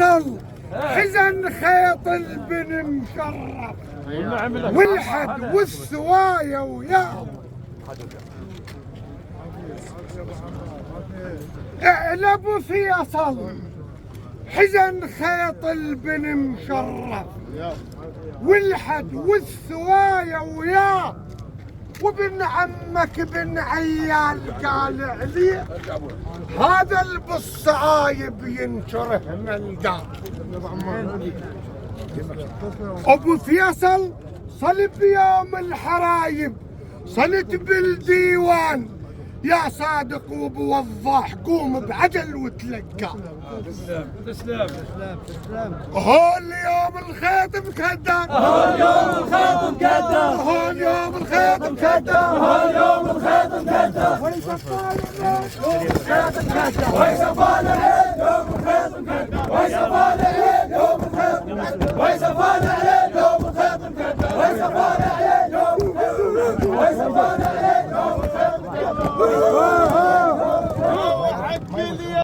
فيصل حزن خيط البن مشرف والحد والسوايا ويا ابو فيصل حزن خيط البن مشرف والحد والسوايا ويا وابن عمك بن عيال قال عليه هذا البالصعايب ينشره ملقاه. ابو فيصل صلب يوم الحرايب صلت بالديوان يا صادق وبوضح قوم بعجل وتلقى. تسلم هو اليوم الخيط مكدر هو اليوم الخيط مكدر هو اليوم الخيط مكدر هو اليوم الخيط مكدر ويصفى العيد يوم الخيط مكدر ويصفى العيد يوم الخيط مكدر ويصفى العيد